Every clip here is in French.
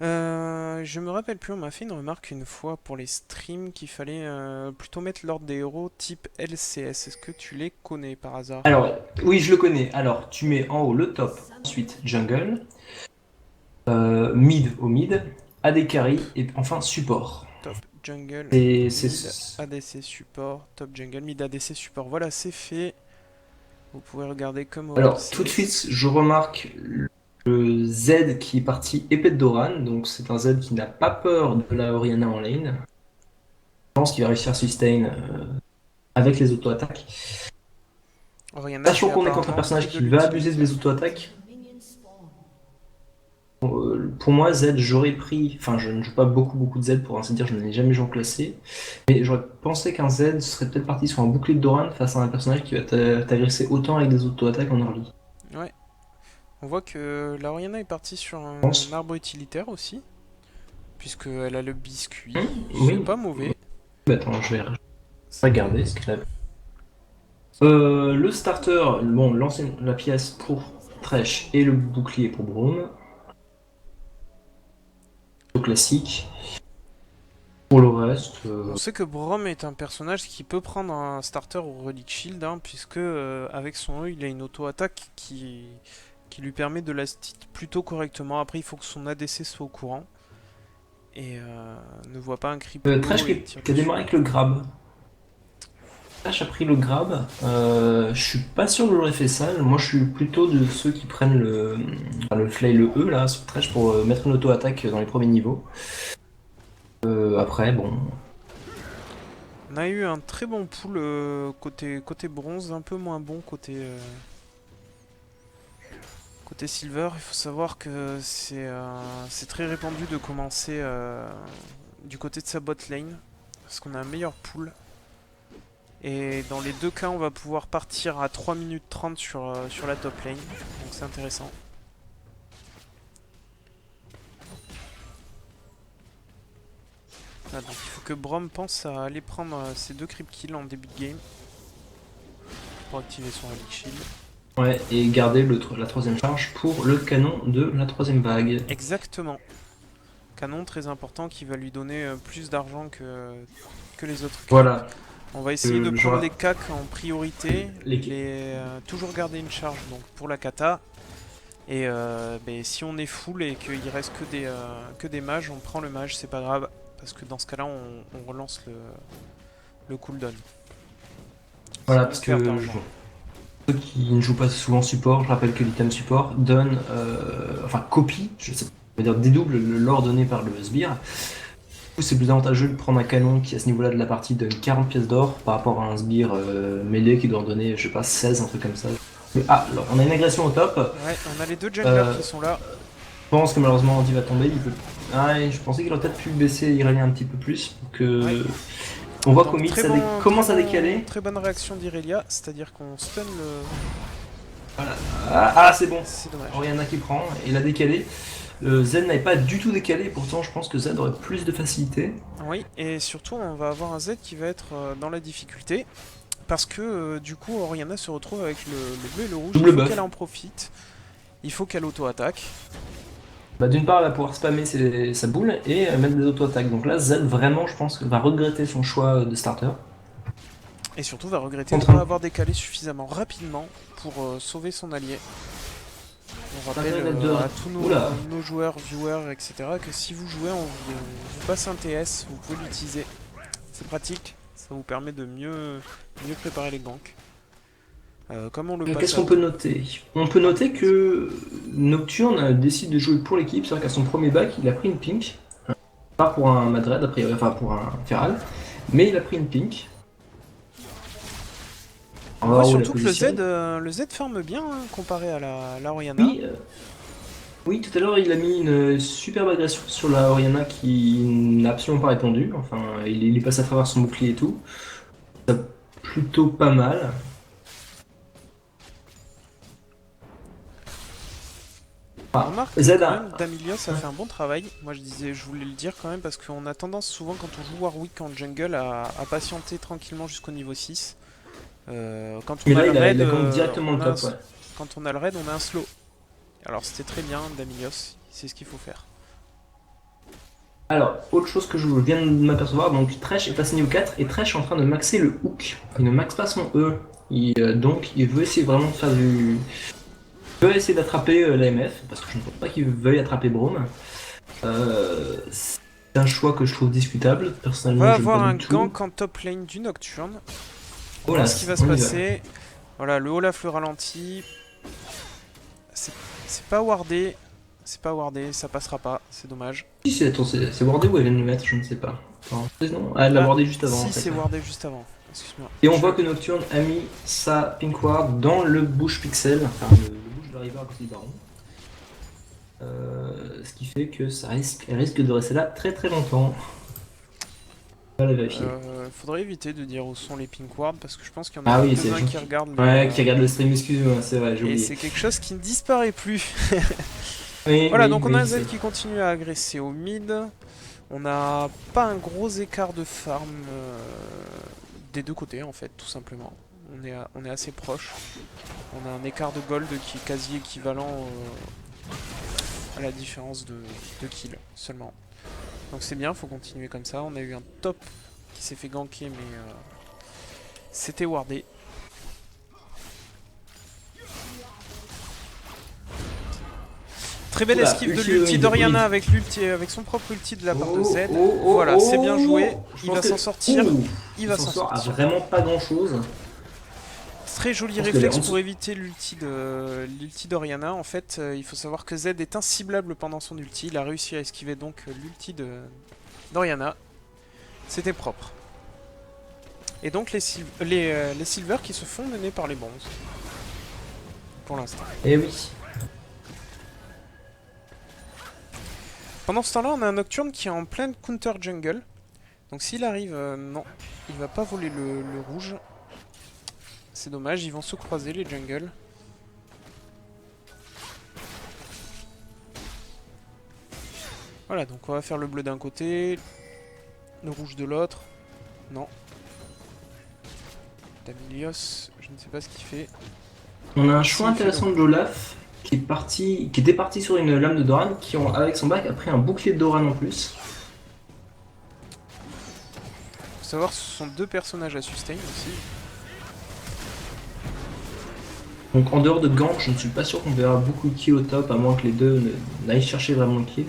Je me rappelle plus, on m'a fait une remarque une fois pour les streams qu'il fallait plutôt mettre l'ordre des héros type LCS. Est-ce que tu les connais par hasard? Alors, oui, je le connais. Alors, tu mets en haut le top, ensuite jungle, mid au mid, AD carry et enfin support. Top jungle, Et mid, c'est... ADC support, top jungle, mid ADC support. Voilà, c'est fait. Vous pouvez regarder comme au Alors, tout de LCS. suite, je remarque le Z qui est parti épée de Doran. Donc, c'est un Z qui n'a pas peur de la Orianna en lane. Je pense qu'il va réussir à sustain avec les auto-attaques. Oriana qui Sachant est qu'on est contre un apparemment personnage très de qui va abuser l'utiliser. des auto-attaques, pour moi, Z, j'aurais pris. Enfin, je ne joue pas beaucoup de Z pour ainsi dire, je n'ai jamais joué en classé. Mais j'aurais pensé qu'un Z serait peut-être parti sur un bouclier de Doran face à un personnage qui va t'agresser autant avec des auto-attaques en early. Ouais, on voit que la Oriana est partie sur Je un pense. arbre utilitaire aussi, puisqu'elle a le biscuit. C'est Oui. pas mauvais. Bah, attends, je vais regarder ce qu'elle a. Le starter, bon, la pièce pour Thresh et le bouclier pour Braum. Au classique. Pour le reste, On sait que Braum est un personnage qui peut prendre un starter au Relic Shield, hein, puisque avec son E, il a une auto-attaque qui lui permet de la stun plutôt correctement. Après, il faut que son ADC soit au courant et ne voit pas un Thresh creepo et tire qui a démarré dessus. avec le grab. Thresh a pris le grab. Je suis pas sûr que j'aurais fait ça. Moi, je suis plutôt de ceux qui prennent le fly, le E là, sur Thresh pour mettre une auto-attaque dans les premiers niveaux. Après, bon. On a eu un très bon pool côté bronze, un peu moins bon côté silver. Il faut savoir que c'est très répandu de commencer du côté de sa bot lane, parce qu'on a un meilleur pool. Et dans les deux cas, on va pouvoir partir à 3 minutes 30 sur la top lane. Donc c'est intéressant. Ah, donc il faut que Braum pense à aller prendre ses deux creep kills en début de game pour activer son Relic Shield. Ouais, et garder la troisième charge pour le canon de la troisième vague. Exactement. Canon très important qui va lui donner plus d'argent que les autres creeps. Voilà. On va essayer de prendre Genre, les cacs en priorité. les... Toujours garder une charge donc pour la kata. Et ben, si on est full et qu'il reste que des mages, on prend le mage, c'est pas grave. Parce que dans ce cas-là, on relance le cooldown. Voilà, Sinon, on parce perd que d'argent. ceux qui ne jouent pas souvent support, je rappelle que l'item support donne, enfin copie, je sais pas, on va dire dédouble le lore donné par le sbire. Du coup, c'est plus avantageux de prendre un canon qui à ce niveau-là de la partie donne 40 pièces d'or par rapport à un sbire mêlé qui doit en donner, je sais pas, 16, un truc comme ça. Ah, alors on a une agression au top. Ouais, on a les deux junglers Euh, qui sont là. je pense que malheureusement Andy va tomber. Il peut... Ah, et je pensais qu'il aurait peut-être pu baisser Irelia un petit peu plus pour Ouais. que. On voit qu'au Donc mid très commence à décaler. très bonne réaction d'Irelia, c'est-à-dire qu'on stun le... Voilà. C'est bon. C'est dommage. Oriana qui prend, il a décalé. Z n'avait pas du tout décalé, pourtant je pense que Z aurait plus de facilité. Oui, et surtout on va avoir un Z qui va être dans la difficulté. Parce que du coup Oriana se retrouve avec le bleu et le rouge, il Double faut qu'elle buff. en profite. Il faut qu'elle auto-attaque. Bah, d'une part, elle va pouvoir spammer sa boule et mettre des auto-attaques. Donc là, Z vraiment, je pense, va regretter son choix de starter. Et surtout va regretter de ne pas Contrainte. avoir décalé suffisamment rapidement pour sauver son allié. On rappelle à tous Oula. nos joueurs, viewers, etc. que si vous jouez, on vous passe un TS, vous pouvez l'utiliser. C'est pratique, ça vous permet de mieux préparer les ganks. Comme on le passe Qu'est-ce à qu'on peut tout. noter? On peut noter que Nocturne décide de jouer pour l'équipe, c'est-à-dire qu'à son premier bac, il a pris une pink. Pas pour un Madred, a priori, enfin pour un Feral, mais il a pris une pink. On On va voit voir où la surtout que positionne. le Z farme bien hein, comparé à la Oriana. Oui, oui, tout à l'heure, il a mis une superbe agression sur la Oriana qui n'a absolument pas répondu. Enfin, il est passé à travers son bouclier et tout. Ça, plutôt pas mal. On Ah, remarque que Z quand a... même Damilios a fait un bon travail. Moi je voulais le dire quand même parce qu'on a tendance souvent quand on joue Warwick en jungle à patienter tranquillement jusqu'au niveau 6. Quand Mais on a là, le raid, il a gank directement le top, ouais. quand on a le raid, on a un slow. Alors c'était très bien Damilios, c'est ce qu'il faut faire. Alors, autre chose que je viens de m'apercevoir, donc Thresh est passé niveau 4 et Thresh est en train de maxer le hook. Il ne maxe pas son E. Donc il veut essayer vraiment de faire du. Il veut essayer d'attraper l'AMF, parce que je ne pense pas qu'il veuille attraper Braum. C'est un choix que je trouve discutable. On Personnellement, va je n'aime pas avoir un du tout. gank en top lane du Nocturne. On va Oh voir là, ce qui va se on y va. passer. Voilà, le Olaf le ralentit. C'est pas wardé. C'est pas wardé, ça passera pas, c'est dommage. Si, attends, c'est wardé ou elle vient de le mettre, je ne sais pas. Enfin, non, elle l'a Ah, wardé juste avant en si, fait. c'est wardé juste avant. Excuse-moi. Et on voit que Nocturne a mis sa Pink Ward dans le bush pixel, enfin le bush de River à côté du baron. Ce qui fait que elle risque de rester là très très longtemps. On va la vérifier. Faudrait éviter de dire où sont les pink wards parce que je pense qu'il y en a Ah oui, c'est quelques-uns gens qui regardent ouais, qui regardent le stream, excuse-moi, c'est vrai, j'ai et oublié. c'est quelque chose qui ne disparaît plus. Oui, Voilà, oui, donc on a oui, un Zed qui continue à agresser au mid. On n'a pas un gros écart de farm des deux côtés en fait, tout simplement. On est assez proche. On a un écart de gold qui est quasi équivalent à la différence de kill seulement. Donc c'est bien, faut continuer comme ça. On a eu un top qui s'est fait ganker mais c'était wardé. Très belle Oula, esquive de ulti l'ulti mid, d'Oriana mid. avec son propre ulti de la part de Oh, Z. oh, oh, Voilà, c'est bien joué. oh, je Il pense va que... s'en sortir. Ouh, Il va s'en s'en sort à sortir. vraiment pas grand chose. Très joli Parce que réflexe pour éviter l'ulti d'Oriana. En fait, il faut savoir que Z est inciblable pendant son ulti. Il a réussi à esquiver donc l'ulti d'Oriana. C'était propre. Et donc les silvers qui se font mener par les bronzes. Pour l'instant. Eh oui. Pendant ce temps-là, on a un Nocturne qui est en pleine counter jungle. Donc s'il arrive, non, il va pas voler le rouge. C'est dommage, ils vont se croiser les jungles. Voilà, donc on va faire le bleu d'un côté, le rouge de l'autre. Non. Damilios, je ne sais pas ce qu'il fait. On a un Si, choix il fait intéressant de Olaf qui était parti sur une lame de Doran, avec son bac a pris un bouclier de Doran en plus. Faut savoir que ce sont deux personnages à sustain aussi. Donc en dehors de Gank, je ne suis pas sûr qu'on verra beaucoup de kills au top, à moins que les deux n'aillent chercher vraiment le kill.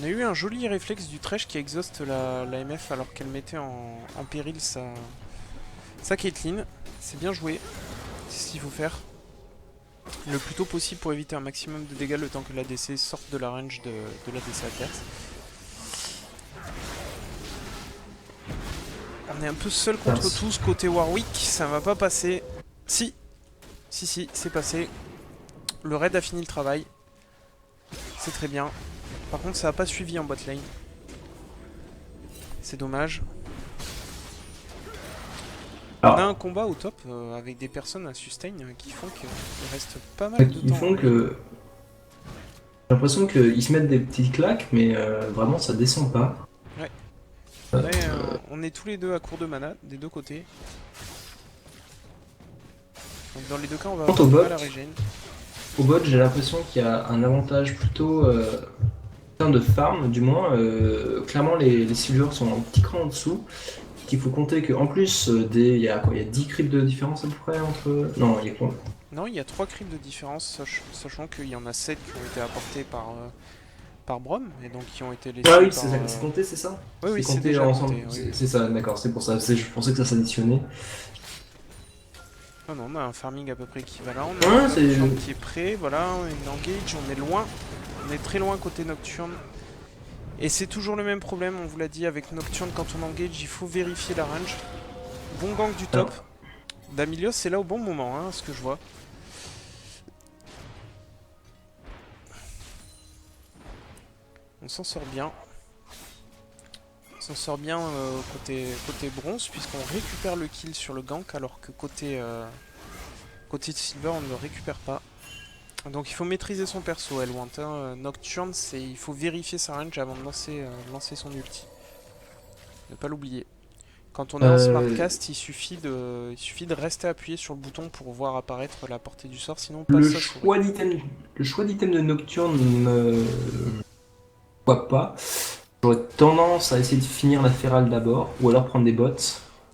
On a eu un joli réflexe du Thresh qui exhauste la MF alors qu'elle mettait en péril sa Caitlyn. C'est bien joué, c'est ce qu'il faut faire. Le plus tôt possible pour éviter un maximum de dégâts le temps que l'ADC sorte de la range de l'ADC adverse. On est un peu seul contre tous côté Warwick, ça va pas passer. Si, c'est passé. Le raid a fini le travail. C'est très bien. Par contre, ça n'a pas suivi en bot lane. C'est dommage. On a un combat au top avec des personnes à sustain qui font qu'il reste pas mal de temps. Ils font que... J'ai l'impression qu'ils se mettent des petites claques, mais vraiment ça descend pas. Ouais. On est tous les deux à court de mana, des deux côtés. Donc dans les deux cas, on va avoir du mal à régénérer. Au bot, j'ai l'impression qu'il y a un avantage plutôt en termes de farm, du moins. Clairement, les silvers sont un petit cran en dessous. Il faut compter qu'en plus, il y a 10 creeps de différence à peu près entre... Non, il y a quoi? Non, il y a 3 creeps de différence, sachant qu'il y en a 7 qui ont été apportés par Braum, et donc qui ont été laissés Ah oui, par, c'est compté, c'est ça? Oui, c'est compté déjà ensemble. compté. Oui. C'est ça, d'accord, c'est pour ça. Je pensais que ça s'additionnait. Non, on a un farming à peu près équivalent. On a un Nocturne qui est prêt, voilà, on engage, on est loin. On est très loin côté Nocturne. Et c'est toujours le même problème, on vous l'a dit, avec Nocturne, quand on engage, il faut vérifier la range. Bon gank du top. Damilios, c'est là au bon moment, hein, ce que je vois. On s'en sort bien. On s'en sort bien côté bronze, puisqu'on récupère le kill sur le gank, alors que côté silver, on ne le récupère pas. Donc il faut maîtriser son perso, Elwant. Nocturne, il faut vérifier sa range avant de lancer son ulti. Ne pas l'oublier. Quand on est en Euh, smartcast, il suffit de rester appuyé sur le bouton pour voir apparaître la portée du sort, sinon on passe le sa souris. choix d'item de Nocturne me voit pas. J'aurais tendance à essayer de finir la Férale d'abord, ou alors prendre des bots.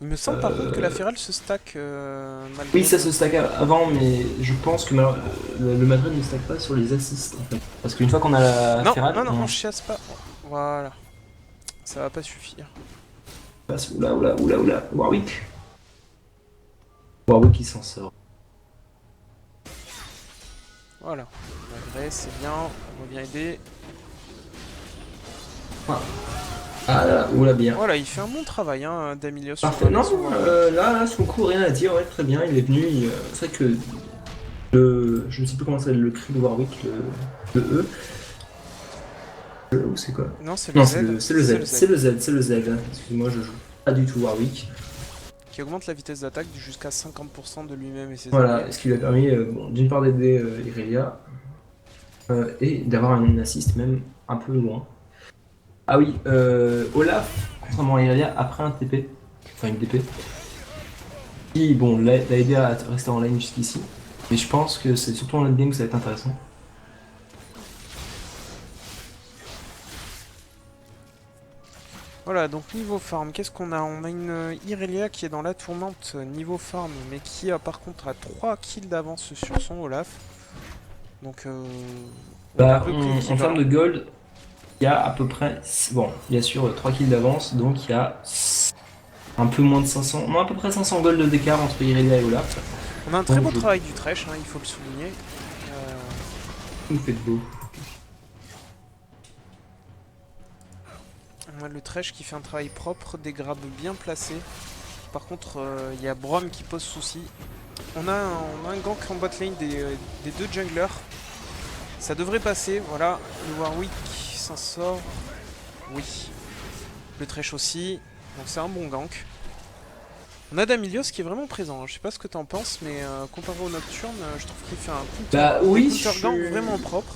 Il me semble par contre que la Férale se stack Oui, malgré ça le... se stack avant, mais je pense que le Madrid ne stack pas sur les assists en fait. Parce qu'une fois qu'on a la Non, Férale, non, non, on on chiasse pas. Voilà, ça va pas suffire. passe. Oula, oula, oula, oula, Warwick. Warwick qui s'en sort. Voilà, malgré, c'est bien, on va bien aider. Ah là, oula, bien. Voilà, il fait un bon travail, hein, d'Amilios sur Parfait. Non, sur Warwick. là, son coup, rien à dire, ouais, très bien. Il est venu. C'est vrai que je ne sais plus comment s'appelle le cri de Warwick, le E. Le E, c'est quoi? Non, c'est le Non, Z. c'est le Z. C'est le Z, c'est le Z. Excuse-moi, je joue pas du tout Warwick. Qui augmente la vitesse d'attaque jusqu'à 50% de lui-même et ses Voilà, alliés. ce qui lui a permis bon, d'une part d'aider Irelia et d'avoir un assist même un peu loin. Ah oui, Olaf, contrairement à Irelia, après un TP, enfin une TP, qui bon, l'a aidé à rester en lane jusqu'ici. Mais je pense que c'est surtout en late game que ça va être intéressant. Voilà, donc niveau farm, qu'est-ce qu'on a? On a une Irelia qui est dans la tourmente niveau farm, mais qui a par contre a 3 kills d'avance sur son Olaf. Donc, à Bah, peu près en termes équivalent. de gold, il y a à peu près, bon, bien sûr, 3 kills d'avance, donc il y a un peu moins de 500, non, à peu près 500 gold d'écart entre Irelia et Olaf. On a un très Donc beau je travail du Thresh, hein, il faut le souligner. vous faites beau. On a le Thresh qui fait un travail propre, des grabs bien placés. Par contre, il y a Braum qui pose souci. On a un gank en bot lane des deux junglers. Ça devrait passer, voilà. Le Warwick s'en sort. Oui. Le Thresh aussi. Donc c'est un bon gank. On a Damilios qui est vraiment présent. Je sais pas ce que t'en penses, mais comparé au Nocturne, je trouve qu'il fait Bah oui, des counter gank vraiment propre.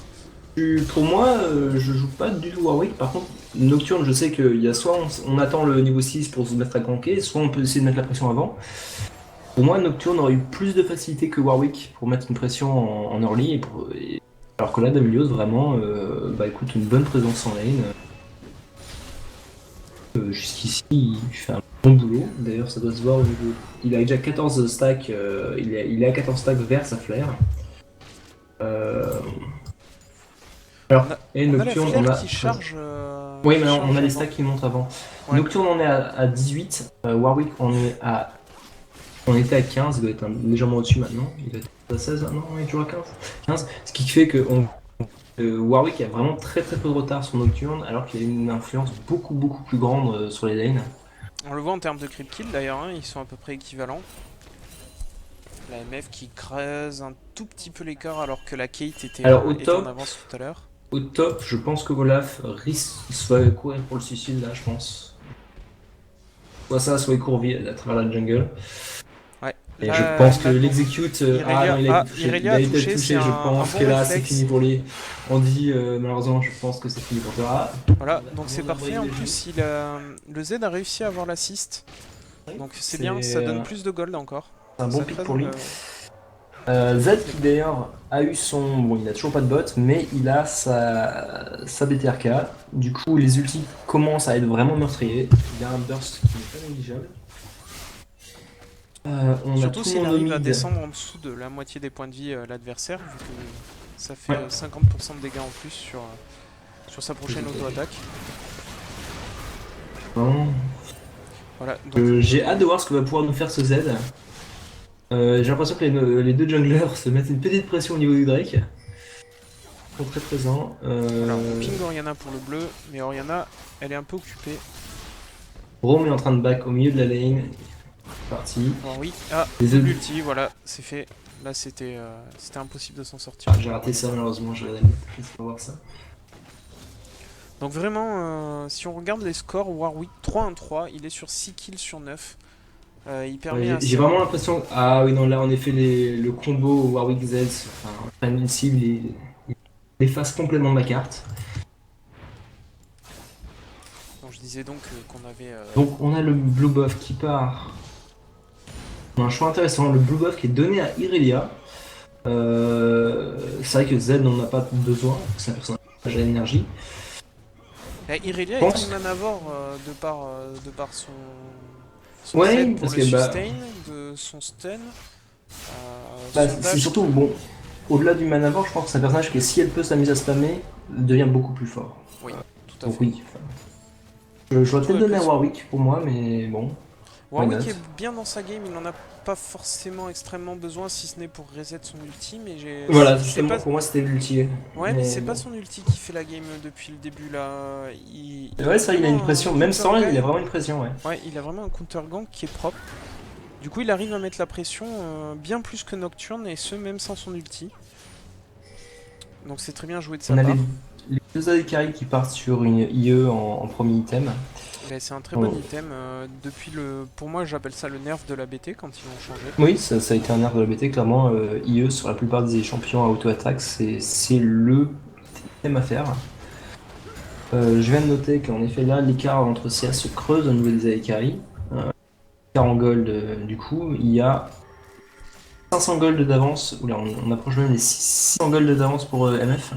pour moi, je joue pas du tout Warwick. Par contre, Nocturne, je sais qu'il y a soit on attend le niveau 6 pour se mettre à ganker, soit on peut essayer de mettre la pression avant. Pour moi, Nocturne aurait eu plus de facilité que Warwick pour mettre une pression en early. Alors que là, Damilios, vraiment, bah écoute, une bonne présence en lane. Jusqu'ici, il fait un bon boulot. D'ailleurs, ça doit se voir au niveau. Il a déjà 14 stacks, il est à 14 stacks vers sa flair. Alors, et On a la Nocturne, on flair a. qui charge. Oui, mais qui on charge a les avant. stacks qui montent avant. Ouais. Nocturne, on est à 18. Warwick, on est à. On était à 15, il doit être légèrement au-dessus maintenant. Il doit être à 16, non, il est toujours à 15. 15. Ce qui fait que Warwick a vraiment très très peu de retard sur Nocturne, alors qu'il a une influence beaucoup beaucoup plus grande sur les lanes. On le voit en termes de creep kill d'ailleurs, hein, ils sont à peu près équivalents. La MF qui creuse un tout petit peu l'écart alors que la Kate Alors était en avance tout à l'heure. au top, je pense que Olaf risque soit courir pour le suicide là, je pense. Soit ça, soit il court à travers la jungle. Ouais. Et Là, je pense que maintenant, l'execute. Irelia, Non, il a été touché. Irelia Il a a été touché, touché. c'est Je un pense bon que là, c'est réflexe. fini pour lui. On dit, malheureusement, je pense que c'est fini pour toi. Voilà, donc c'est parfait. En plus, le Z a réussi à avoir l'assist. Donc c'est bien, ça donne plus de gold encore. C'est un bon Ça pick crée pour lui. le- Z qui d'ailleurs a eu son. Bon, il n'a toujours pas de bot, mais il a sa BTRK. Du coup, les ultis commencent à être vraiment meurtriers. Il a un burst qui n'est pas négligeable. On a Surtout tout le s'il monde au arrive à mid. descendre en dessous de la moitié des points de vie l'adversaire, vu que ça fait Ouais. 50% de dégâts en plus sur sa prochaine Tout à fait. auto-attaque. Vraiment. Voilà, donc J'ai hâte de voir ce que va pouvoir nous faire ce Z. J'ai l'impression que les deux junglers se mettent une petite pression au niveau du Drake. Ils sont très présents. voilà, on ping Oriana pour le bleu, mais Oriana, elle est un peu occupée. Rome est en train de back au milieu de la lane. Parti. Bon, oui, ah, Les double deux- ulti, voilà, c'est fait. Là, c'était impossible de s'en sortir. J'ai raté ça malheureusement, j'aurais pour voir ça. Donc vraiment, si on regarde les scores, Warwick 3-1-3, il est sur 6 kills sur 9. Il permet à J'ai vraiment l'impression. Ah oui, non, là en effet, le combo Warwick Z, enfin, Invincible, il efface complètement ma carte. Donc je disais donc qu'on avait... Donc on a le blue buff qui part. On a un choix intéressant, le blue buff qui est donné à Irelia. C'est vrai que Z n'en a pas besoin, c'est un personnage à l'énergie. Irelia Je est pense. un manavore de par son Ouais, Z pour parce le que sustain, de son stun, son c'est dash surtout, qui... bon, au-delà du manavore, je pense que c'est un personnage que si elle peut s'amuser à spammer, devient beaucoup plus fort. Oui, tout à Donc fait. oui, enfin, j'aurais Surtout peut-être avec donné le à son. Warwick pour moi, mais bon, why not. Warwick est bien dans sa game, il n'en a pas forcément extrêmement besoin si ce n'est pour reset son ulti, mais Voilà, c'est pas... justement, pour moi c'était l'ulti. Ouais, mais Mais c'est pas bon. son ulti qui fait la game depuis le début là. Il Ouais, a ça, il a une vraiment un pression, même counter sans elle, il a gang. vraiment une pression, ouais. Ouais, il a vraiment un counter gang qui est propre. Du coup, il arrive à mettre la pression bien plus que Nocturne, et ce même sans son ulti. Donc c'est très bien joué de sa On a part. les deux Adekari qui partent sur une IE en premier item. Ben, c'est un très bon Oh. item. Depuis le, pour moi, j'appelle ça le nerf de la BT quand ils l'ont changé. Oui, ça a été un nerf de la BT, clairement. IE sur la plupart des champions à auto-attaque, c'est le thème à faire. Je viens de noter qu'en effet là, l'écart entre CA se creuse au niveau des Adekari. L'écart en gold, du coup, il y a 500 gold d'avance, oula, on approche même les 600 gold d'avance pour MF.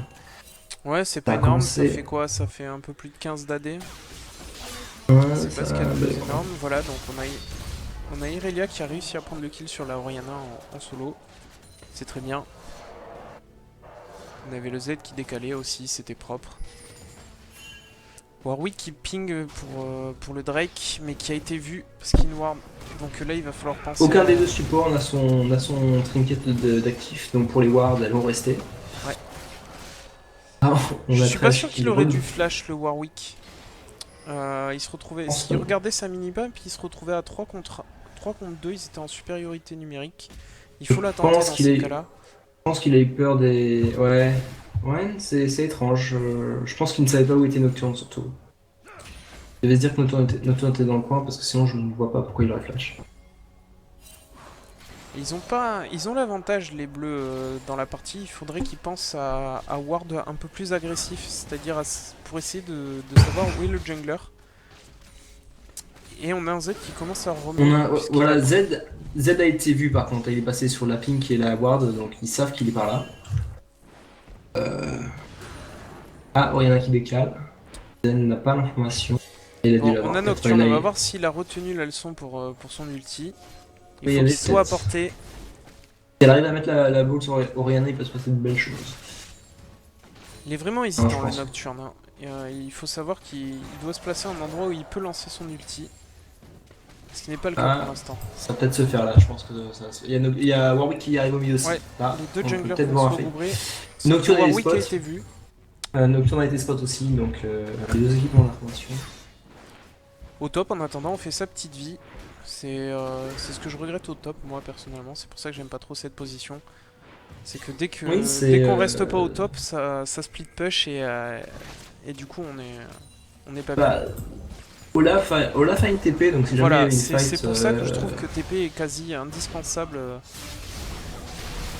Ouais, c'est Ça pas a énorme. Ça commencé. fait quoi? Ça fait un peu plus de 15 d'AD. Ouais, C'est pas ça, ce qu'il y a de plus ben, énorme. Voilà, donc on a Irelia qui a réussi à prendre le kill sur la Oriana en solo. C'est très bien. On avait le Z qui décalait aussi, c'était propre. Warwick qui ping pour le Drake, mais qui a été vu skin ward. Donc là, il va falloir penser aucun à... des deux supports n'a son trinket d'actif, donc pour les wards, elles vont rester. Ouais. Ah, Je on a suis pas Trash sûr qui qu'il aurait roule. dû flash le Warwick. Il se retrouvait... Je pense S'il pas. regardait sa mini-map, il se retrouvait à 3 contre 2, ils étaient en supériorité numérique. Il Je faut la tenter pense dans qu'il ces est, cas-là. je pense qu'il a eu peur des. Ouais, ouais, c'est étrange. Je pense qu'il ne savait pas où était Nocturne surtout. Il devait se dire que Nocturne était dans le coin parce que sinon je ne vois pas pourquoi il aurait flash. Ils ont pas, ils ont l'avantage les bleus dans la partie. Il faudrait qu'ils pensent à ward un peu plus agressif, c'est-à-dire pour essayer de savoir où est le jungler. Et on a un Z qui commence à On remonter a, puisqu'il a... voilà, Z a été vu par contre. Il est passé sur la pink et la ward, donc ils savent qu'il est par là. Ah, oh, il y en a qui décale. Zen n'a pas l'information. Il a dû Bon, on l'avoir. a Nocturne, 80 on va live. voir s'il a retenu la leçon pour son ulti. Il Oui, il y faut avait qu'il soit à 7. portée. Si elle arrive à mettre la boule sur Oriana, il peut se passer de belles choses. Il est vraiment Non, je hésitant le pense. Nocturne, hein. Et, il faut savoir qu'il doit se placer à un endroit où il peut lancer son ulti. Ce qui n'est pas le cas pour Ah, l'instant. ça va peut-être se faire là, je pense que ça va se faire. Il y a Warwick qui arrive au milieu aussi. Ouais, Là, les deux on peut junglers peut-être vont voir se un fait. regrouper. Sauf que Nocturne a des Warwick a spots. été vu. Nocturne a été spot aussi, donc les deux équipes ont l'information. Au top, en attendant, on fait sa petite vie. C'est ce que je regrette au top, moi, personnellement. C'est pour ça que j'aime pas trop cette position. C'est que Oui, dès qu'on reste pas au top, ça split push et du coup, on est pas bien. bah, Olaf a une TP, donc si jamais il y Voilà, avait une c'est fight. pour ça que je trouve que TP est quasi indispensable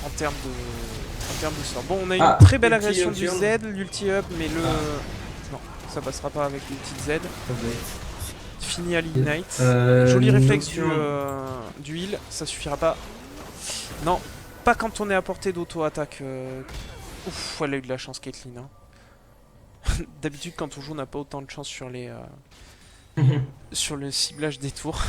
en termes de sort. Bon, on a une Ah, très belle ulti agression du Nocturne. Z, l'ulti up, mais le... Non, ça passera pas avec l'ulti de Z. Fini à l'ignite. Joli réflexe Nocturne. du heal, ça suffira pas. Non, pas quand on est à portée d'auto-attaque. Ouf, elle a eu de la chance, Caitlyn. Hein. D'habitude, quand on joue, on n'a pas autant de chance sur sur le ciblage des tours.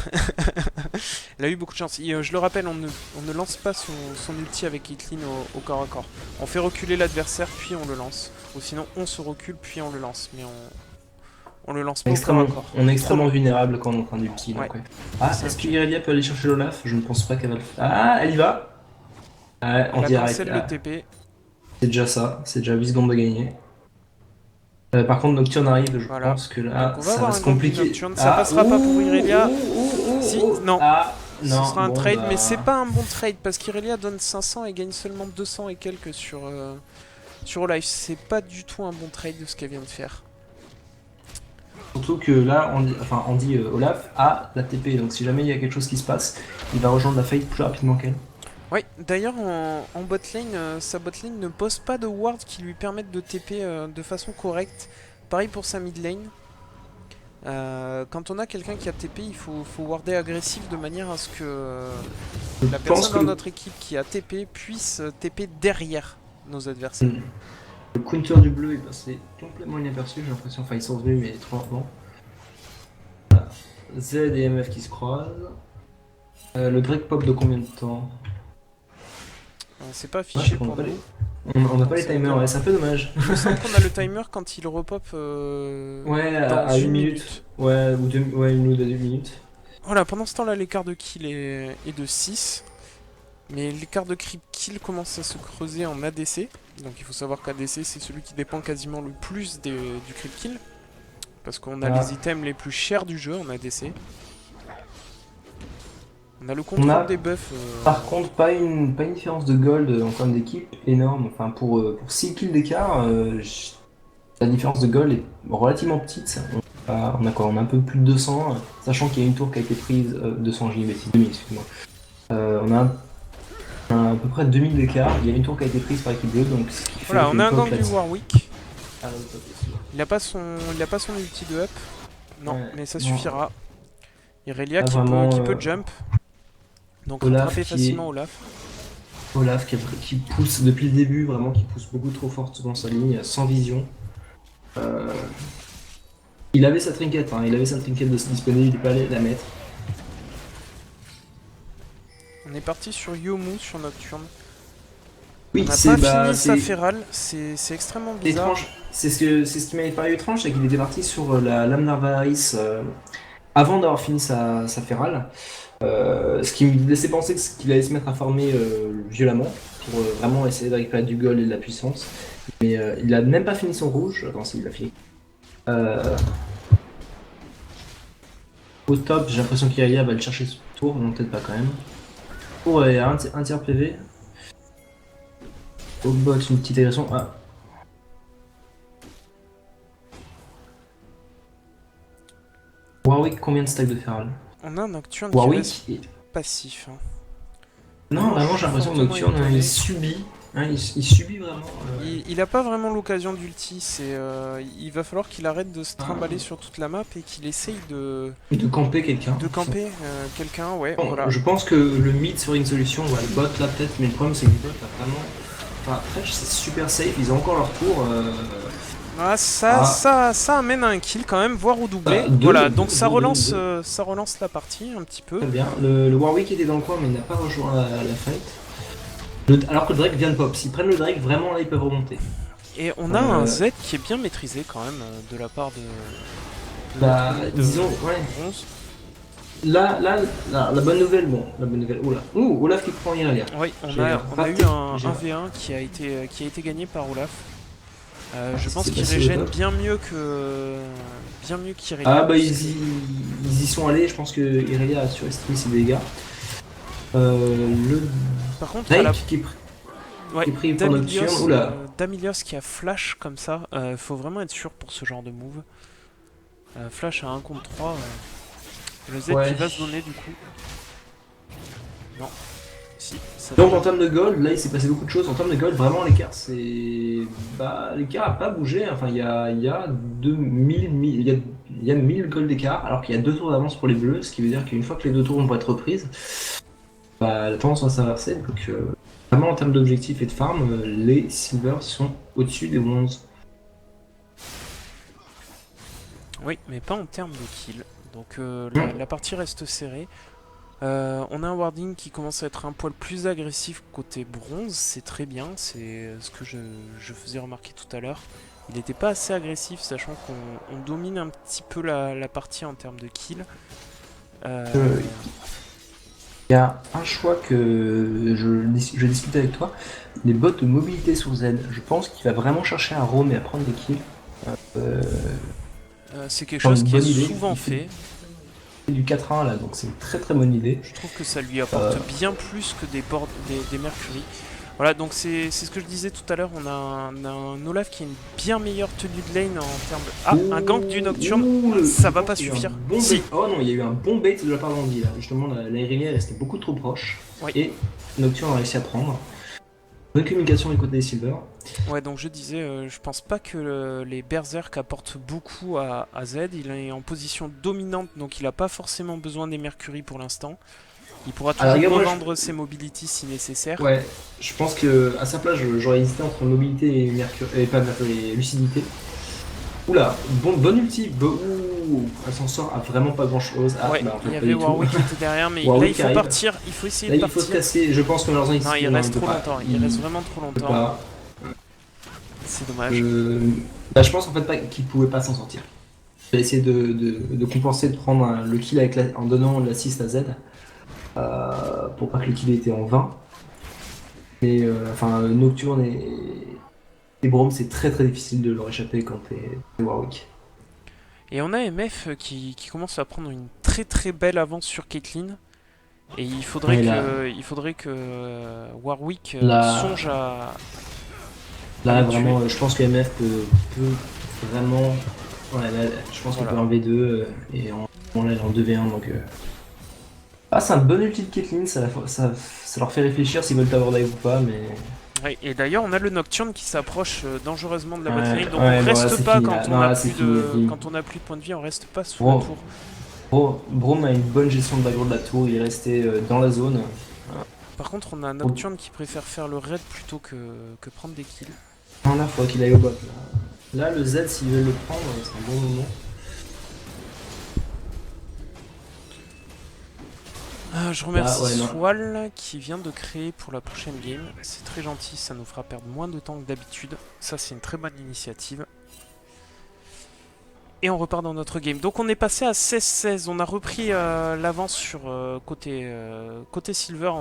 Elle a eu beaucoup de chance. Et, je le rappelle, on ne lance pas son ulti avec Caitlyn au corps à corps. On fait reculer l'adversaire, puis on le lance. Ou sinon, on se recule, puis on le lance. Mais on le lance pas au corps à corps. On est extrêmement vulnérable quand on est en train d'ulti. Ouais. Ouais. Ah, est-ce qu'Irelia peut aller chercher l'Olaf? Je ne pense pas qu'elle va le faire. Ah, elle y va. Ouais, en Elle a direct. cancel le TP. C'est déjà ça, c'est déjà 8 secondes de gagner. Par contre, Nocturne arrive, je Voilà. pense que Donc là, on va ça avoir va un se Gambit compliquer. Nocturne. Ça passera pas pour Irelia. Si, non. Ah, Ce non. sera un bon, trade, bah, mais c'est pas un bon trade parce qu'Irelia donne 500 et gagne seulement 200 et quelques sur Olaf. C'est pas du tout un bon trade de ce qu'elle vient de faire. Surtout que là, Andy Olaf a la TP, donc si jamais il y a quelque chose qui se passe, il va rejoindre la fight plus rapidement qu'elle. Ouais, d'ailleurs en bot lane, sa bot lane ne pose pas de wards qui lui permettent de TP de façon correcte. Pareil pour sa mid lane. Quand on a quelqu'un qui a TP, il faut warder agressif de manière à ce que Je la pense personne que dans notre équipe qui a TP puisse TP derrière nos adversaires. le counter du bleu est passé complètement inaperçu, j'ai l'impression. Enfin, ils sont venus, mais trop lentement. Voilà. Z et MF qui se croisent. Le Drake pop de combien de temps? C'est pas Ouais, affiché on n'a pour pas nous. on n'a pas les Ça veut timers, dire- ouais, c'est un peu dommage. Il me semble qu'on a le timer quand il repop Ouais, dans à une 1 minute. minute. Ouais, ou ouais, 1 ou 2 minutes. Voilà, pendant ce temps-là, l'écart de kill est de 6. Mais l'écart de creep kill commence à se creuser en ADC. Donc il faut savoir qu'ADC c'est celui qui dépend quasiment le plus du creep kill. Parce qu'on a Ah. les items les plus chers du jeu en ADC. On a le On contrôle a, des buffs. par contre, pas une différence de gold en termes d'équipe énorme. Enfin, pour 6 kills d'écart, la différence de gold est relativement petite. On a quoi? On a un peu plus de 200, sachant qu'il y a une tour qui a été prise, 200 JB, 2000, excuse-moi. On a à peu près 2000 d'écart. Il y a une tour qui a été prise par l'équipe bleue, donc ce qui fait Voilà, que on a un le gank pop du là- Warwick. Ah, le pop est sûr. Il a pas son ulti de up. Non, Ouais, mais ça non. suffira. Irelia Là, qui vraiment, peut jump. Donc Olaf rattraper qui facilement est- Olaf. Olaf qui pousse depuis le début, vraiment qui pousse beaucoup trop fort dans sa ligne, sans vision. Euh, Il avait sa trinket, hein, il avait sa trinket disponible, il est pas allé la mettre. On est parti sur Yomu sur Nocturne. Oui, On n'a c'est pas bah, fini sa c'est Feral, c'est extrêmement c'est bizarre. étrange. C'est ce qui m'avait paru étrange, c'est qu'il était parti sur la lame d'Arvaris avant d'avoir fini sa ferale. Ce qui me laissait penser qu'il allait se mettre à farmer violemment pour vraiment essayer de récupérer du gold et de la puissance. Mais il a même pas fini son rouge. Attends, s'il l'a fini. Euh, Au top, j'ai l'impression qu'Irelia va le chercher ce tour, non peut-être pas quand même. Tour et un tiers PV. Au bot, une petite agression. Ah. Warwick, combien de stacks de feral? On a un Nocturne qui reste Warwick passif. Hein. Non, Moi, vraiment, je j'ai suis l'impression que fortement Nocturne, étonné. il subit. Hein, il subit vraiment. Il a pas vraiment l'occasion d'ulti, il va falloir qu'il arrête de se trimballer Ah. sur toute la map et qu'il essaye de De camper quelqu'un. camper quelqu'un, ouais, Bon, voilà. je pense que le mid serait une solution. Ouais, le bot là peut-être, mais le problème c'est que le bot a vraiment. Enfin, après, c'est super safe, ils ont encore leur tour. Ah, ça amène à un kill quand même, voire au doublé. Bah, deux, Voilà, deux, donc deux, ça relance, deux. ça relance la partie un petit peu. Très bien. Le Warwick était dans le coin, mais il n'a pas rejoint la fight. Alors que le Drake vient de pop. S'ils prennent le Drake, vraiment là ils peuvent remonter. Et on a un Z qui est bien maîtrisé quand même de la part de Bah, notre mid, disons, ouais. bronze. Là, la bonne nouvelle, bon, la bonne nouvelle. Oula. Ouh, Olaf qui prend Irelia. Oui, on J'ai a eu raté, un j'ai 1v1 qui a été gagné par Olaf. Je c'est pense qu'il passé au régène top. bien mieux qu'Irelia. Ah bah parce ils y sont allés, je pense que Irelia a surestimé ses dégâts. Le Par contre, à la... Drake qui ouais, est pris pour Nocturne. Oula. Damilios qui a flash comme ça, faut vraiment être sûr pour ce genre de move. Flash à 1 contre 3, le Z Ouais. qui va se donner du coup. Non. Si, ça Donc va. en termes de gold, là il s'est passé beaucoup de choses. En termes de gold, vraiment l'écart c'est. Bah l'écart a pas bougé. Enfin il y a 2000, il y a 1000 gold d'écart, alors qu'il y a 2 tours d'avance pour les bleus, ce qui veut dire qu'une fois que les 2 tours vont être reprises, bah, la tendance va s'inverser. Donc vraiment en termes d'objectifs et de farm, les silvers sont au-dessus des 11. Oui, mais pas en termes de kill. Donc Hmm. la partie reste serrée. On a un warding qui commence à être un poil plus agressif côté bronze, c'est très bien, c'est ce que je faisais remarquer tout à l'heure. Il n'était pas assez agressif, sachant qu'on domine un petit peu la partie en termes de kill. Il y a un choix que je discutais avec toi, les bots de mobilité sur Z. Je pense qu'il va vraiment chercher à roam et à prendre des kills. C'est quelque Comme chose une qui est bonne idée, souvent il fait- fait. C'est du 4-1 là, donc c'est une très très bonne idée. Je trouve que ça lui apporte bien plus que des Mercury. Voilà, donc c'est ce que je disais tout à l'heure, on a un Olaf qui a une bien meilleure tenue de lane en termes de... Ah, un gank du Nocturne, ça va pas Il y a eu un suffire. bon Si. bait. Oh non, il y a eu un bon bait de la part d'Andy là. Justement, la Irelia est restée beaucoup trop proche. Oui. Et Nocturne a réussi à prendre. Bonne communication du côté des Silver. Ouais, donc je disais, je pense pas que les Berserk apportent beaucoup à Z. Il est en position dominante, donc il a pas forcément besoin des Mercury pour l'instant. Il pourra À la toujours rigueur, moi, revendre ses mobilities si nécessaire. ouais, je pense que à sa place, j'aurais hésité entre mobilité et mercure, et pas mercure, et lucidité. Oula, bonne ulti. Ouh, elle s'en sort à vraiment pas grand chose. Ah, Ouais, bah en fait il y pas avait du tout. Warwick qui était derrière, mais là il Warwick faut arrive. partir, il faut essayer Là, de il faut se partir. casser. Je pense que Malheureusement, Non, il non, reste peut trop pas. longtemps, il reste vraiment trop Peut longtemps. pas. C'est dommage. Bah, je pense en fait pas qu'il pouvait pas s'en sortir. Il a essayé de compenser, de prendre le kill avec en donnant l'assist à Z pour pas que le kill ait été en vain. Mais enfin, Nocturne et Braum, c'est très difficile de leur échapper quand t'es Warwick. Et on a MF qui commence à prendre une très belle avance sur Caitlyn. Et Ouais, il faudrait que Warwick là, songe à là le tuer. vraiment, je pense que MF peut vraiment. Ouais, là, je pense qu'il Voilà. peut en V2 et on est en 2v1 donc. Ah, c'est un bon ulti de Caitlyn, ça leur fait réfléchir s'ils veulent tower dive ou pas, mais. Ouais, et d'ailleurs, on a le Nocturne qui s'approche dangereusement de la Ouais, botlane. Donc on ouais, bon, là, reste c'est pas fini, là. Non, là, c'est fini, c'est fini. quand on a plus de points de vie, on reste pas sous la Bro, tour. Braum a une bonne gestion de background de la tour, il est resté dans la zone. Par contre, on a un Braum- Nocturne qui préfère faire le raid plutôt que prendre des kills. Non, là, faudrait qu'il aille au bot. Là, le Z, s'ils veulent le prendre, c'est un bon moment. Je Là, remercie ouais, non. Swal qui vient de créer pour la prochaine game. C'est très gentil, ça nous fera perdre moins de temps que d'habitude. Ça, c'est une très bonne initiative. Et on repart dans notre game. Donc on est passé à 16-16. On a repris l'avance sur côté Silver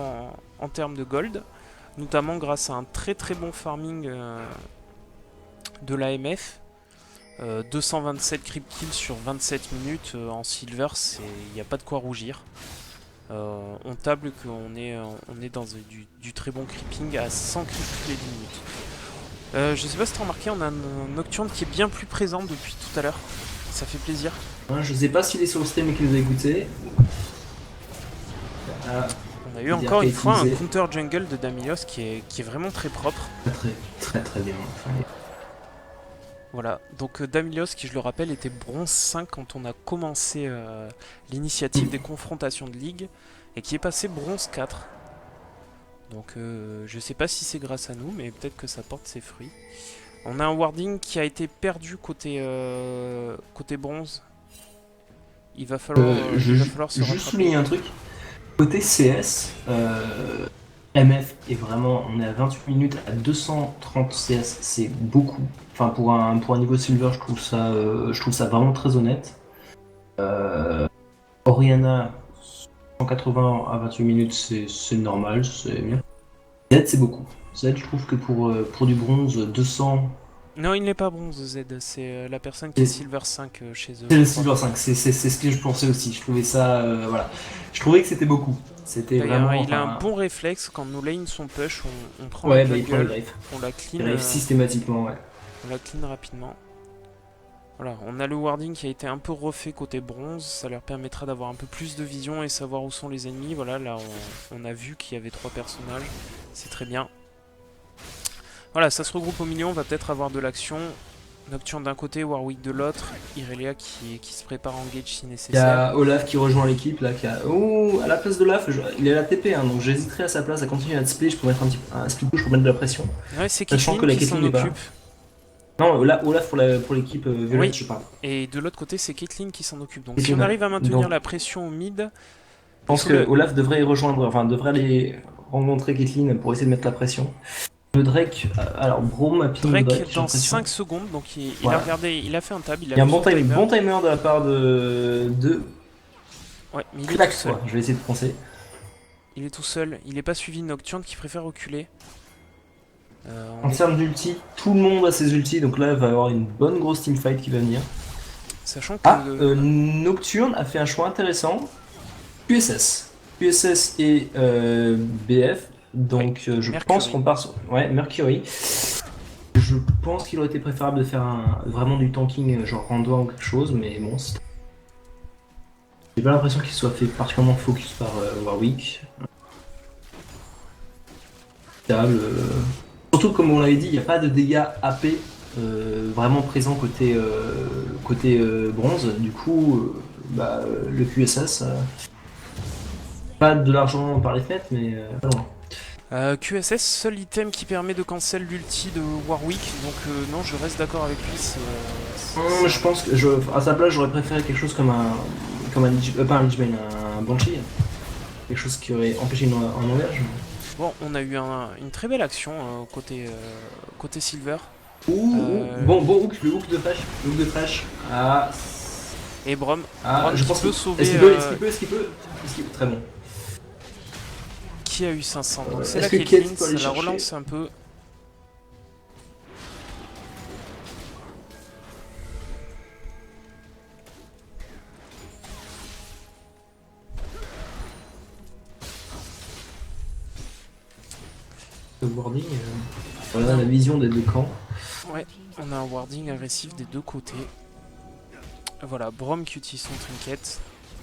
en termes de gold. Notamment grâce à un très bon farming de l'AMF. 227 creep kills sur 27 minutes en Silver, il n'y a pas de quoi rougir. On table qu'on on est dans du très bon creeping à 100 creeps toutes les 10 minutes. Je sais pas si t'as remarqué, on a un Nocturne qui est bien plus présent depuis tout à l'heure. Ça fait plaisir. Hein, je sais pas s'il est sur le stream et qu'il nous a écouté. Ah, On a eu faut dire encore qu'il une a fois un utilisé counter jungle de Damilios qui est vraiment très propre. très bien. Enfin, Voilà, donc Damilios qui je le rappelle était bronze 5 quand on a commencé l'initiative des confrontations de ligue et qui est passé bronze 4. Donc je sais pas si c'est grâce à nous mais peut-être que ça porte ses fruits. On a un warding qui a été perdu côté bronze. Il va falloir se juste rattraper. souligner un truc. Côté CS, MF est vraiment, on est à 28 minutes à 230 CS, c'est beaucoup. Enfin pour un niveau silver, je trouve ça vraiment très honnête. Oriana 180 à 28 minutes, c'est normal, c'est bien. Z c'est beaucoup. Z je trouve que pour du bronze 200. Non, il n'est pas bronze Z, c'est la personne qui est silver 5 chez eux. C'est je le crois. silver 5, c'est ce que je pensais aussi. Je trouvais ça, voilà. Je trouvais que c'était beaucoup. C'était D'ailleurs, vraiment. il a un Enfin, bon réflexe quand nos lanes sont push, on prend ouais, la bah il prend le jungle, griffe. on la Il clean, griffe systématiquement, ouais. on la clean rapidement. Voilà, on a le warding qui a été un peu refait côté bronze, ça leur permettra d'avoir un peu plus de vision et savoir où sont les ennemis. Voilà, là on a vu qu'il y avait 3 personnages, c'est très bien. Voilà, ça se regroupe au milieu, on va peut-être avoir de l'action. Nocturne d'un côté, Warwick de l'autre, Irelia qui se prépare en engage si Il y nécessaire. a Olaf qui rejoint l'équipe là, Oh, à la place d'Olaf, il est à la TP, hein, donc j'hésiterai à sa place à continuer à split pour mettre un split push pour mettre de la pression. Ouais, c'est Sachant que Caitlyn la qui s'en Caitlyn n'est pas. occupe. Non, Olaf pour l'équipe violette, Oui. je parle. Et de l'autre côté, c'est Caitlyn qui s'en occupe. Donc Caitlyn, si on arrive à maintenir donc, la pression au mid, je pense que Olaf devrait y rejoindre, enfin devrait aller rencontrer Caitlyn pour essayer de mettre la pression. Le Drake, alors Braum a ping le Drake, j'ai dans l'impression. 5 secondes, donc il Voilà. a regardé, il a fait un tab, il Il y a un vu son timer. bon timer de la part de Ouais, mais il est tout seul. Je vais essayer de penser. Il est tout seul, il n'est pas suivi de Nocturne qui préfère reculer. En termes d'ulti, tout le monde a ses ultis, donc là il va y avoir une bonne grosse teamfight qui va venir. Sachant que... Nocturne a fait un choix intéressant. QSS. QSS et BF. Donc je pense qu'on part sur... Ouais, Mercury. Je pense qu'il aurait été préférable de faire vraiment du tanking, genre Randois ou quelque chose, mais bon. J'ai pas l'impression qu'il soit fait particulièrement focus par Warwick. stable. Surtout, comme on l'avait dit, il n'y a pas de dégâts AP vraiment présents côté bronze. Du coup, le QSS, pas de l'argent par les fenêtres, mais pas loin. QSS, seul item qui permet de cancel l'ulti de Warwick, donc non, je reste d'accord avec lui. Je pense que à sa place, j'aurais préféré quelque chose comme pas un Lich Bane, un Banshee. Quelque chose qui aurait empêché un engage. Bon, on a eu une très belle action côté Silver. Bon hook, le hook de Thresh. Et Brom Je qui pense peut sauver. Est-ce qu'il peut très bon. Qui a eu 500. Donc c'est Est-ce la que Caitlyn, Kate peut ça aller la chercher relance un peu. Le warding, voilà la vision des deux camps. Ouais, on a un warding agressif des deux côtés. Voilà, Brom qui utilise son trinket.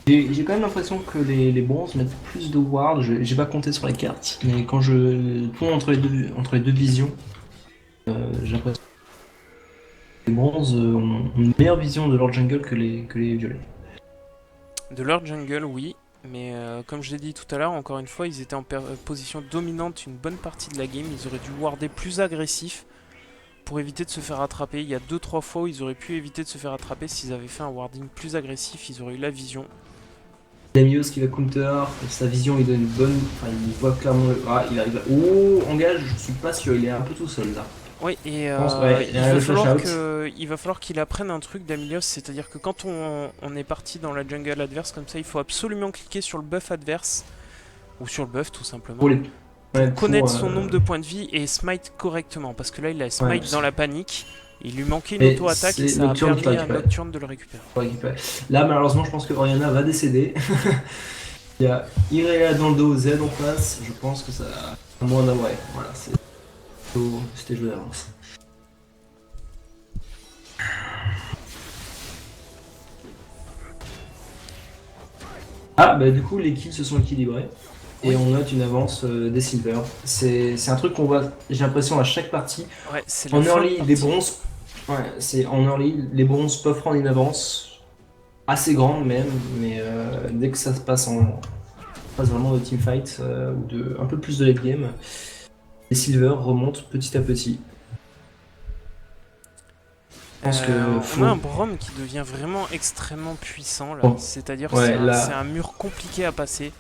J'ai quand même l'impression que les bronzes mettent plus de ward. J'ai pas compté sur la carte, mais quand je tourne entre les deux visions, j'ai l'impression que les bronzes ont une meilleure vision de leur jungle que les violets. De leur jungle, oui. Mais comme je l'ai dit tout à l'heure, encore une fois, ils étaient en position dominante une bonne partie de la game. Ils auraient dû warder plus agressif pour éviter de se faire attraper. Il y a 2-3 fois où ils auraient pu éviter de se faire attraper s'ils avaient fait un warding plus agressif. Ils auraient eu la vision. Damios qui va counter, sa vision il donne une bonne. Enfin, il voit clairement. Il arrive. Oh, engage, je suis pas sûr, il est un peu tout seul là. Oui, et il va falloir qu'il apprenne un truc d'Amilios, c'est-à-dire que quand on est parti dans la jungle adverse comme ça, il faut absolument cliquer sur le buff adverse, ou sur le buff tout simplement, pour connaître son nombre de points de vie et smite correctement, parce que là il a smite dans la panique, il lui manquait une auto-attaque et ça a permis à Nocturne de le récupérer. Là malheureusement je pense que Orianna va décéder. Il y a Irea dans le dos, Z en face, je pense que ça a moins d'avoir. Voilà, c'était joué d'avance. Du coup les kills se sont équilibrés. Et on note une avance des Silver. C'est un truc qu'on voit, j'ai l'impression, à chaque partie. Ouais, c'est en early, les bronzes. En early, les bronzes peuvent prendre une avance assez grande même, mais dès que ça se passe vraiment de teamfight ou un peu plus de late game, les Silver remontent petit à petit. On a un Brom qui devient vraiment extrêmement puissant là, c'est-à-dire que c'est un mur compliqué à passer.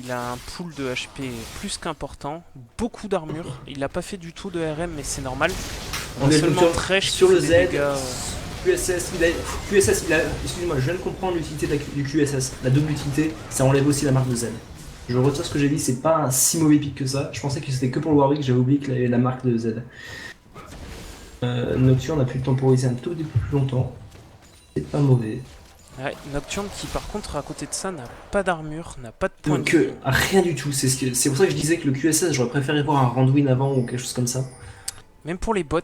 Il a un pool de HP plus qu'important, beaucoup d'armure, il n'a pas fait du tout de RM mais c'est normal. On a seulement Thresh sur le Z, QSS, excusez-moi, je viens de comprendre l'utilité du QSS, la double utilité, ça enlève aussi la marque de Z. Je retire ce que j'ai dit, c'est pas un si mauvais pick que ça, je pensais que c'était que pour le Warwick, j'avais oublié qu'il avait la marque de Z. Nocturne a pu le temporiser un tout petit peu plus longtemps, c'est pas mauvais. Ouais, Nocturne qui par contre à côté de ça n'a pas d'armure, n'a pas de point de vie. Rien du tout, c'est pour ça que je disais que le QSS j'aurais préféré voir un Randwin avant ou quelque chose comme ça. Même pour les bots.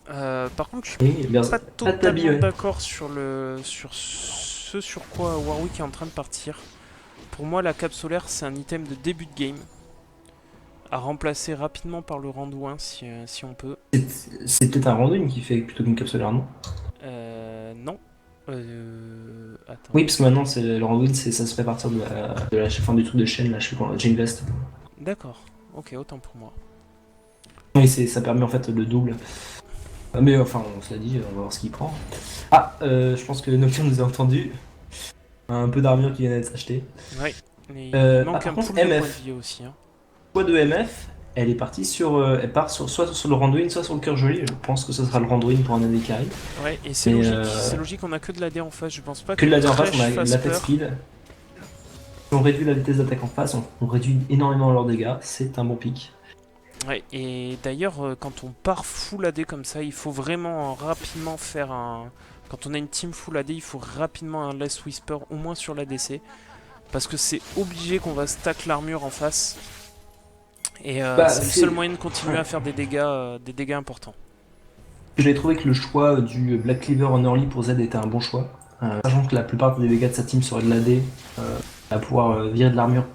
Par contre je suis pas totalement d'accord sur ce sur quoi Warwick est en train de partir. Pour moi la cape solaire c'est un item de début de game. À remplacer rapidement par le Randouin si on peut. C'est peut-être un Randwin qui fait plutôt qu'une cape solaire, non? Non. Attends. Oui, parce que maintenant, le Randwin, ça se fait partir de la fin du truc de chaîne, là, je sais pas, Chain Vest. D'accord, ok, autant pour moi. Oui, ça permet en fait le double. Mais enfin, on se l'a dit, on va voir ce qu'il prend. Je pense que Nocturne nous a entendu. Un peu d'armure qui vient d'être achetée. Ouais, mais il manque un pool de points de vie aussi. Choix de MF, elle part soit sur le Randwin, soit sur le cœur joli. Je pense que ce sera le Randwin pour un AD carry. Ouais, et c'est logique, c'est logique, on a que de l'AD en face, je pense pas que de l'AD en face, on a l'attaque speed. Si on réduit la vitesse d'attaque en face, on réduit énormément leurs dégâts, c'est un bon pic. Ouais, et d'ailleurs, quand on part full AD comme ça, il faut vraiment rapidement faire un... Quand on a une team full AD, il faut rapidement un Less Whisper, au moins sur l'ADC. Parce que c'est obligé qu'on va stack l'armure en face. Et c'est le seul moyen de continuer à faire des dégâts importants. J'ai trouvé que le choix du Black Cleaver en early pour Z était un bon choix. Sachant que la plupart des dégâts de sa team seraient de l'AD, à pouvoir virer de l'armure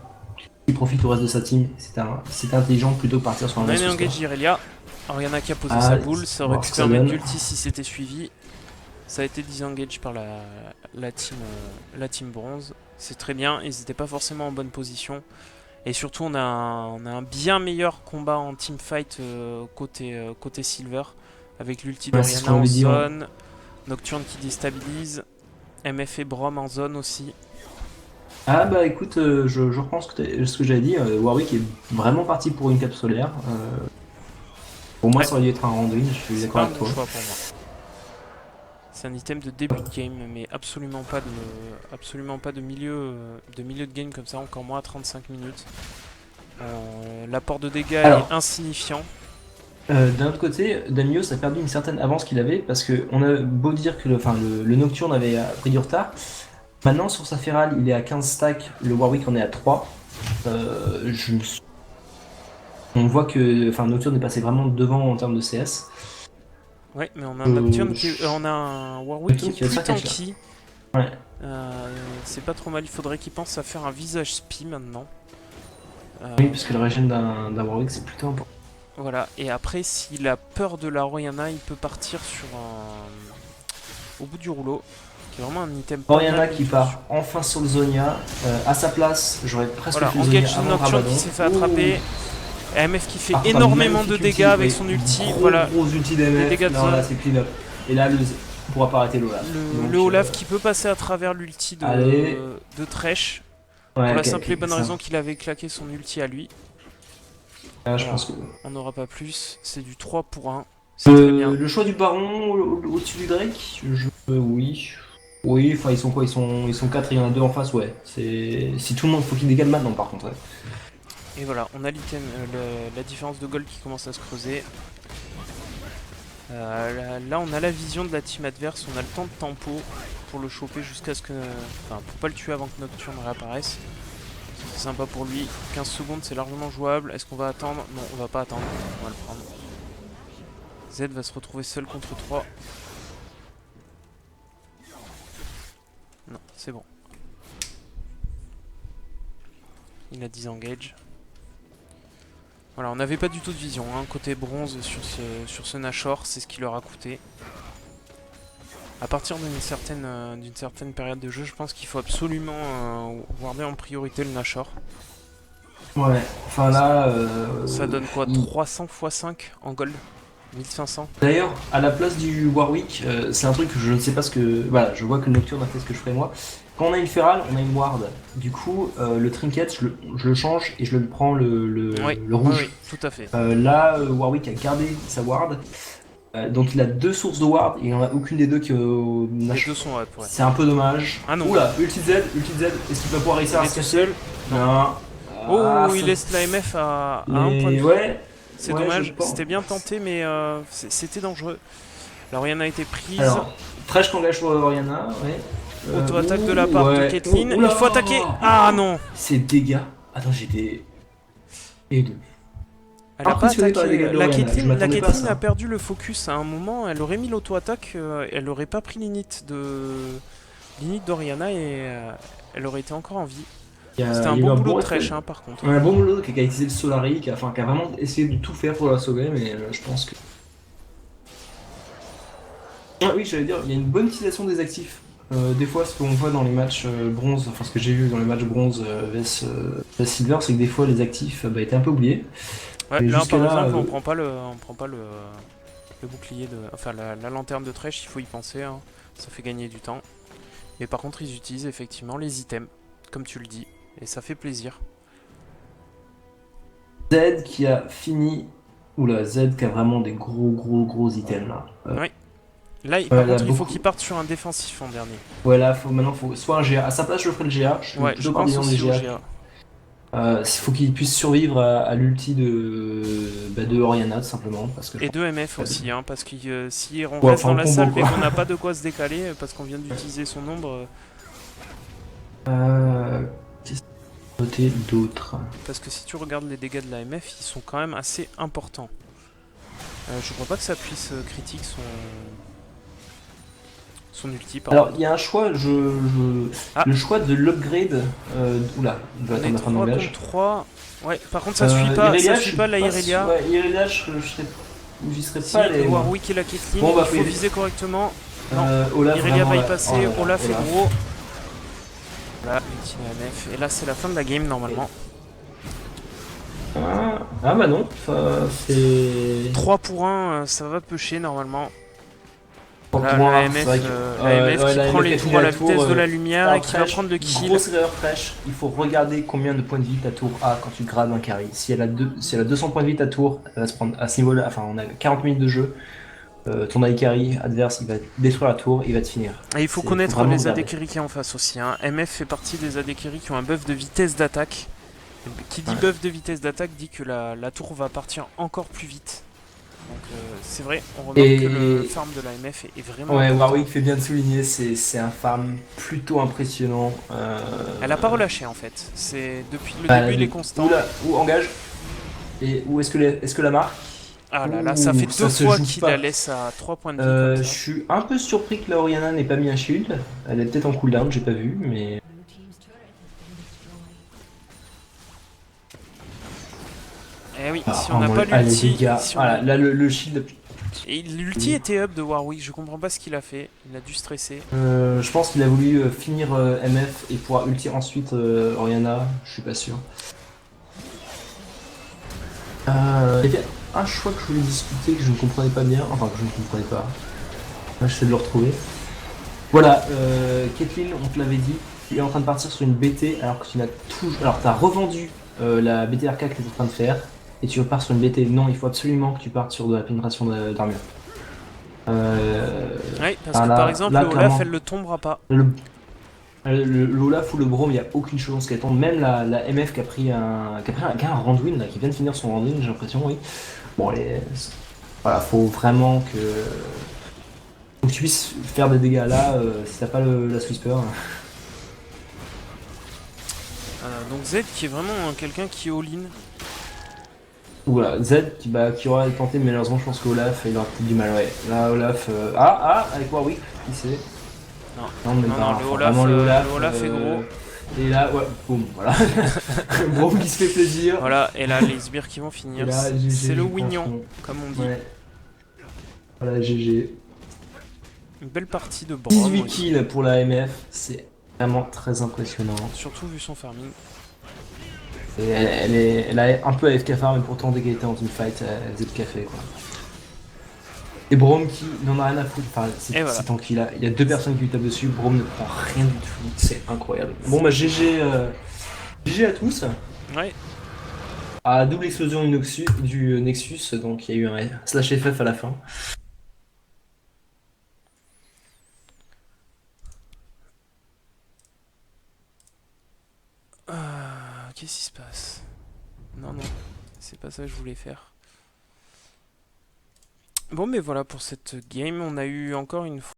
il profite au reste de sa team. C'était intelligent plutôt que partir sur un On a versus, une quoi. engage d'Irelia. Oriana qui a posé Ah, sa boule, ça aurait voir pu ce que ça permettre donne. d'ulti si c'était suivi. Ça a été disengage par la team bronze. C'est très bien, ils n'étaient pas forcément en bonne position. Et surtout, on a un bien meilleur combat en teamfight côté Silver. Avec l'ulti Ouais, c'est ce d'Oriana qu'on en avait dit. zone, Nocturne qui déstabilise, MF et Brom en zone aussi. Ah bah écoute, je reprends ce que j'avais dit. Warwick est vraiment parti pour une cape solaire. Pour moi, Ouais. ça aurait dû être un Randuin, je suis C'est d'accord pas un avec bon toi. choix pour moi. C'est un item de début de game, mais absolument pas de milieu de game comme ça, encore moins à 35 minutes. L'apport de dégâts Alors, est insignifiant. d'un autre côté, Damios a perdu une certaine avance qu'il avait parce que on a beau dire que le Nocturne avait pris du retard. Maintenant, sur sa Feral, il est à 15 stacks, le Warwick en est à 3. On voit que Nocturne est passé vraiment devant en termes de CS. Ouais, mais on a un Nocturne Je- on a un Warwick qui est Nocturne qui va plus se faire tanky. Ouais. C'est pas trop mal, il faudrait qu'il pense à faire un visage spi maintenant. Oui, parce que le régène d'un Warwick, c'est plutôt important. Voilà, et après, s'il a peur de la Oriana, il peut partir sur un... au bout du rouleau, qui est vraiment un item pas Oriana mal qui du tout. part enfin sur le Zonia. À sa place, j'aurais presque Voilà, fait le Zonia engage avant le Nocturne Rabadon. qui s'est fait attraper. MF qui fait Par contre, énormément de magnifique dégâts ulti, avec oui. son ulti. Gros, Voilà, gros ulti les d'MF. dégâts de Non, là, zone. c'est clean up. Et là, on pourra pas arrêter l'Olaf. Le Olaf qui peut passer à travers l'ulti Allez. de Thresh. Ouais, Pour la ok, simple et ok, bonne ça. raison qu'il avait claqué son ulti à lui. Ah, je Voilà. pense que. On n'aura pas plus. C'est du 3 pour 1. C'est très bien. Le choix du baron au-dessus du Drake, oui. Oui, enfin ils sont quoi? Ils sont 4 et il y en a 2 en face, ouais. Si tout le monde faut qu'il dégage maintenant par contre. Ouais. Et voilà, on a l'item, la différence de gold qui commence à se creuser. Là, on a la vision de la team adverse, on a le temps de tempo pour le choper jusqu'à ce que... Enfin, pour pas le tuer avant que Nocturne réapparaisse. C'est sympa pour lui. 15 secondes, c'est largement jouable. Est-ce qu'on va attendre? Non, on va pas attendre. On va le prendre. Z va se retrouver seul contre 3. Non, c'est bon. Il a 10 engage. Voilà, on n'avait pas du tout de vision. Hein. Côté bronze sur ce Nashor, c'est ce qui leur a coûté. À partir d'une certaine période de jeu, je pense qu'il faut absolument warder en priorité le Nashor. Ouais, enfin là. Ça donne quoi, 300 x 5 en gold? 1500? D'ailleurs, à la place du Warwick, c'est un truc que je ne sais pas ce que. Voilà, je vois que le Nocturne a fait ce que je ferais moi. Quand on a une Feral, on a une Ward. Du coup, le Trinket, je le change et je le prends Oui, le rouge. oui, tout à fait. Là, Warwick a gardé sa Ward. Donc il a 2 sources de Ward et il n'y en a aucune des deux qui est au Les Nash. deux sont up, ouais. C'est un peu dommage. Ah non. Oula, ulti Z, est-ce qu'il va pouvoir réussir à Il est se tout casser? seul. Non. Oh, Ah, il ça- laisse la MF à Mais 1 point de vie. ouais. C'est Ouais, dommage, je pense. c'était bien tenté, mais c'était dangereux. La Oriana a été prise. Alors, Thresh qu'engage sur Oriana, ouais. Auto-attaque de la part de ouais. Caitlyn. Oula. Il faut attaquer. Ah non! Ces dégâts. Attends, j'étais. Et deux. Elle a pas Impressionné par les attaqué. dégâts de La Oriana, je Caitlyn, m'attendais pas à ça. a perdu le focus à un moment. Elle aurait mis l'auto-attaque. Elle aurait pas pris l'init d'Oriana et elle aurait été encore en vie. C'était un Il y a eu bon boulot de effet. Thresh, hein, par contre. Un bon boulot qui a utilisé le Solari, qui a vraiment essayé de tout faire pour la sauver, mais je pense que. Ah oui, j'allais dire, il y a une bonne utilisation des actifs. Des fois, ce qu'on voit dans les matchs bronze, enfin ce que j'ai vu dans les matchs bronze vs Silver, c'est que des fois les actifs étaient un peu oubliés. Ouais, Et là jusqu'à par là, exemple, on prend pas le bouclier de. Enfin la lanterne de Thresh, il faut y penser, hein. Ça fait gagner du temps. Mais par contre, ils utilisent effectivement les items, comme tu le dis, et ça fait plaisir. Z qui a fini. Oula, Z qui a vraiment des gros items là. Oui. Là, par contre, il faut beaucoup. qu'il parte sur un défensif en dernier. Ouais, là, maintenant, faut soit un GA. À sa place, je ferai le GA. Je suis Ouais, je plutôt pense partisan des aussi au GA. GA. Il faut qu'il puisse survivre à l'ulti de Oriana, tout simplement. Parce que Et de MF aussi, hein, parce que si on Ouais, reste enfin, dans la combo, salle et quoi. qu'on n'a pas de quoi se décaler, parce qu'on vient d'utiliser son ombre, Qu'est-ce qu'on a noté d'autre? parce que si tu regardes les dégâts de la MF, ils sont quand même assez importants. Je crois pas que ça puisse critique Son ulti, Alors, pardon. il y a un choix, Ah, le choix de l'upgrade. Oula, je vais on est attendre la fin de 3 contre l'anglage. 3. Ouais, par contre, ça Irelia, je suit suis pas la pas sûr. Irelia. Ouais, Irelia, j'y serais Si, pas allé, moi. Warwick et la Caitlyn, Bon, bah, il faut viser correctement. Non, Olaf, Irelia vraiment, va y là. Oh passer, là là, Olaf est Olaf. gros. Voilà, ulti AMF. Et là, c'est la fin de la game normalement. Ah, bah non, enfin, c'est. 3 pour 1, ça va pêcher normalement. Pas Voilà, pour un, c'est vrai que la MF ouais, qui la prend MF qui les a fini tours à la la tour. vitesse de la lumière et Alors, qui va fraîche, prendre le kill. grosse erreur fraîche. Il faut regarder combien de points de vie ta tour a quand tu grades un carry. Si elle a 200 points de vie ta tour, elle va se prendre à ce niveau-là. Enfin, on a 40 minutes de jeu. Ton AD carry adverse, il va détruire la tour, il va te finir. Et il faut Faut connaître vraiment les AD regarder. carry qui est en face aussi. Hein. MF fait partie des AD carry qui ont un buff de vitesse d'attaque. Qui dit Ouais. buff de vitesse d'attaque dit que la tour va partir encore plus vite. Donc c'est vrai, on remarque que le Et farm de la MF est vraiment ouais, important. Warwick fait bien de souligner, c'est un farm plutôt impressionnant. Elle a pas relâché en fait. C'est depuis le Bah, début il est constant. où engage et où est-ce que la marque. Ah là là, ça fait Ouh, deux ça se fois joue qu'il la pas. laisse à 3 points de vie comme Je ça. suis un peu surpris que la Oriana n'ait pas mis un shield. Elle est peut-être en cooldown, j'ai pas vu, mais. Eh oui, Ah, si on n'a pas les l'ulti, dégâts. si on Voilà, a... là le shield. Et l'ulti était up de Warwick, je comprends pas ce qu'il a fait. Il a dû stresser. Je pense qu'il a voulu finir MF et pouvoir ulti ensuite Oriana, je suis pas sûr. Il y avait un choix que je voulais discuter que je ne comprenais pas bien, enfin que je ne comprenais pas. Là, j'essaie de le retrouver. Voilà, Caitlyn, on te l'avait dit, tu es en train de partir sur une BT alors que tu n'as toujours. Alors, tu as revendu la BTRK que tu es en train de faire et tu repars sur une BT. Non, il faut absolument que tu partes sur de la pénétration d'armure. Oui, parce que par exemple, là, le Olaf, clairement, elle le tombera pas. le Olaf ou le Braum, il n'y a aucune chance qu'elle tombe. Même la MF qui a un Randuin, là, qui vient de finir son Randuin, j'ai l'impression, oui. Bon, voilà, faut vraiment que tu puisses faire des dégâts là, si t'as pas la Swisper. Donc Z qui est vraiment quelqu'un qui est all-in. Voilà, Z qui aura tenté, mais malheureusement, je pense qu'Olaf, il aura peut-être du mal, ouais. Là, Olaf. Avec Warwick, qui sait. Non, Non, mais non, pas, non, enfin, vraiment le Olaf est gros. Et là, ouais, boum, voilà. Braum qui se fait plaisir. Voilà, et là, les sbires qui vont finir. Et là, GG, C'est le je pense wignon, qu'on- comme on dit. Ouais. Voilà, GG. Une belle partie de Brom 18 aussi. kills pour la MF, c'est vraiment très impressionnant. Surtout vu son farming. Et elle a un peu AFK farm, mais pourtant dès qu'elle était en teamfight, elle faisait le café quoi. Et Braum qui n'en a rien à foutre, enfin Et voilà. c'est tant qu'il a. Il y a deux personnes qui lui tapent dessus, Braum ne prend rien du tout, c'est incroyable. Bon bah GG à tous. Ouais. À double explosion du Nexus, donc il y a eu un slash FF à la fin. Qu'est-ce qui se passe? Non, non. C'est pas ça que je voulais faire. Bon, mais voilà pour cette game. On a eu encore une fois